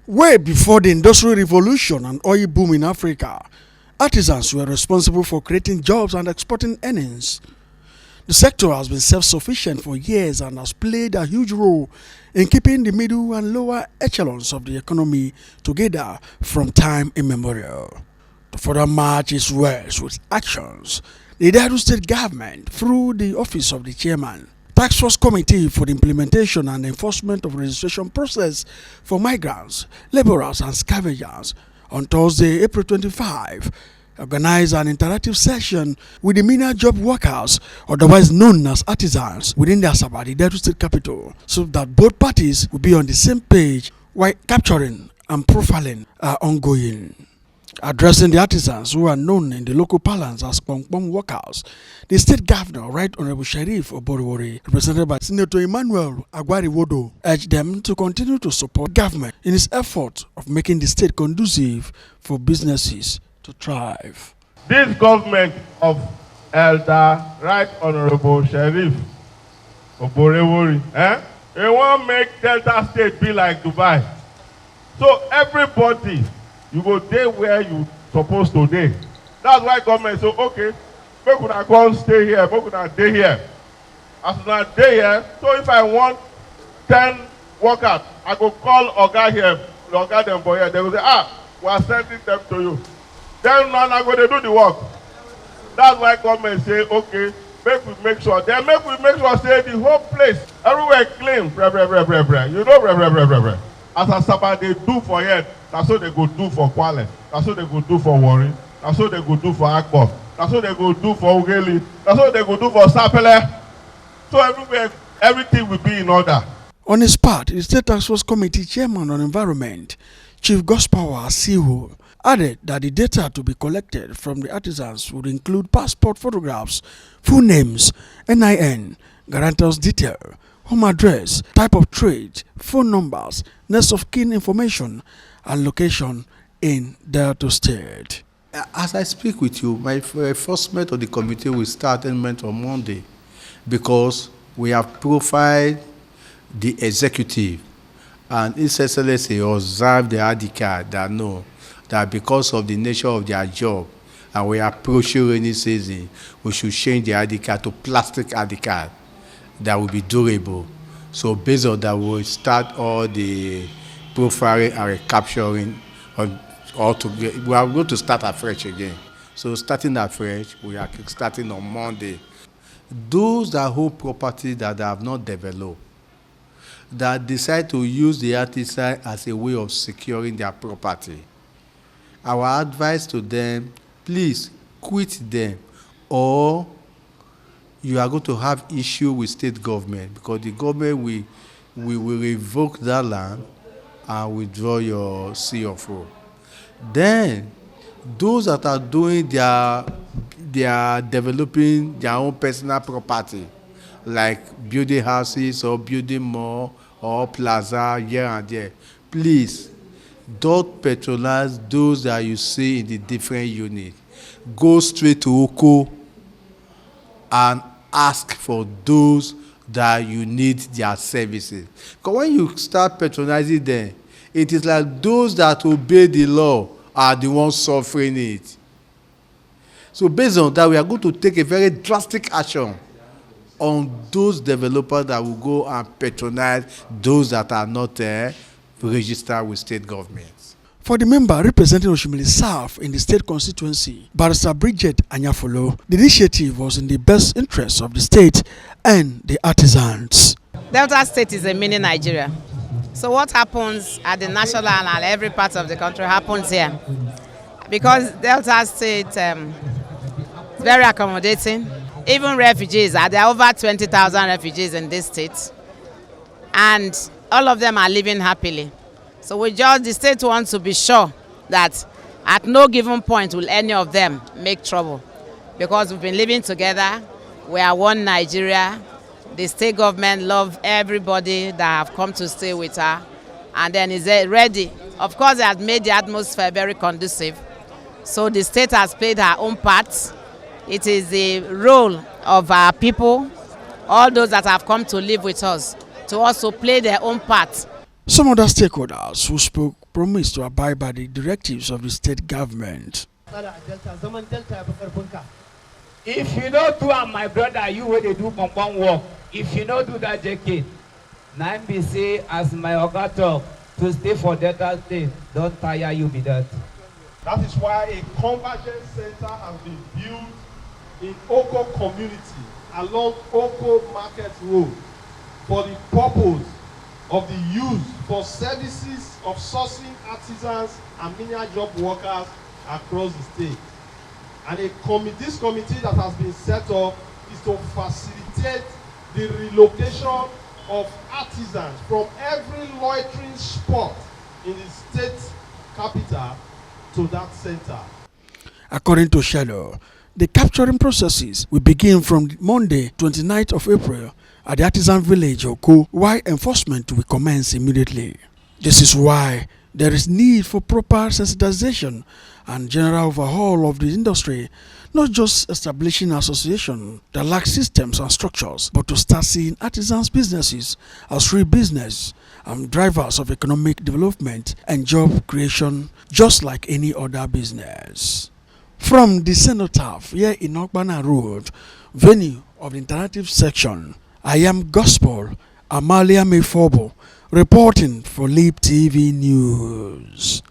Way before the Industrial Revolution and oil boom in Africa, artisans were responsible for creating jobs and exporting earnings. The sector has been self-sufficient for years and has played a huge role in keeping the middle and lower echelons of the economy together from time immemorial. To further march its words with actions, the Delta State government, through the office of the chairman, Taskforce Committee for the implementation and enforcement of registration process for migrants, laborers and scavengers, on Thursday, April 25, organized an interactive session with the menial job workers, otherwise known as artisans, within the Asaba the Delta State capital, so that both parties will be on the same page while capturing and profiling are ongoing. Addressing the artisans who are known in the local parlance as kpomkpom workers, the state governor, Right Hon Sheriff Oboriworie, represented by Senator Hon Agwarido, urged them to continue to support government in its effort of making the state conducive for businesses to thrive. This government of Elder Right Honorable Sheriff Oboriworie, they want to make Delta State be like Dubai. So everybody, you go there where you supposed to dey. That's why government say, okay, make una come stay here, make una dey here. As una dey here, so if I want 10 workers, I go call Oga here, Oga them for here. They will say, we are sending them to you. Then now I go to do the work. That's why government say, okay, make sure. Then make sure say the whole place, everywhere clean. You know, as Asaba they do for here, that's what they go do for Kwale. That's what they go do for Warri. That's what they go do for Akpo. That's what they go do for Ugeli. That's what they go do for Sapele. So everywhere, everything will be in order. On his part, the State Taskforce Committee Chairman on Environment, Chief Gospower Asihu, added that the data to be collected from the artisans would include passport photographs, full names, NIN, guarantors detail, home address, type of trade, phone numbers, next of kin information, and location in Delta State. As I speak with you, my enforcement of the committee will start on Monday because we have profiled the executive and His Excellency observed the ID card that know that because of the nature of their job and we are approaching rainy season, we should change the ID card to plastic ID card that will be durable. So based on that, we'll start all the profiling and recapturing all together. We are going to start afresh again. So starting afresh, we are starting on Monday. Those that hold property that have not developed, that decide to use the artisan as a way of securing their property, our advice to them, please quit them, or you are going to have issue with state government because the government will revoke that land and withdraw your CFO. Then, those that are doing they are developing their own personal property, like building houses or building mall or plaza here and there, please don't patronize those that you see in the different units. Go straight to Oko and ask for those that you need their services. Because when you start patronizing them, it is like those that obey the law are the ones suffering it. So based on that, we are going to take a very drastic action on those developers that will go and patronize those that are not registered with state governments. For the member representing Oshimili South in the state constituency, Barrister Bridget Anyafolo, the initiative was in the best interest of the state and the artisans. Delta State is a mini Nigeria. So what happens at the national and every part of the country happens here. Because Delta State is very accommodating. Even refugees, there are over 20,000 refugees in this state. And all of them are living happily. So the state wants to be sure that at no given point will any of them make trouble. Because we've been living together, we are one Nigeria. The state government loves everybody that have come to stay with her. And then is ready. Of course, they have made the atmosphere very conducive. So the state has played her own part. It is the role of our people, all those that have come to live with us, to also play their own part. Some other stakeholders who spoke promised to abide by the directives of the state government. If you don't do am, my brother, you will do kpomkpom work. If you don't do that, JK, now be say as my oga talk to stay for Delta State, don't tire you be that. That is why a convergence center has been built in Oko community along Oko Market Road for the purpose of the use for services of sourcing artisans and menial job workers across the state. And this committee that has been set up is to facilitate the relocation of artisans from every loitering spot in the state capital to that center. According to schedule, the capturing processes will begin from Monday, 29th of April at the artisan village Oko, while enforcement will commence immediately. This is why there is need for proper sensitization and general overhaul of the industry, not just establishing an association that lacks systems and structures, but to start seeing artisans' businesses as real business and drivers of economic development and job creation, just like any other business. From the cenotaph here in Okbana Road, venue of the interactive section, I am Gospel Amalia Mefobo, reporting for Leap TV News.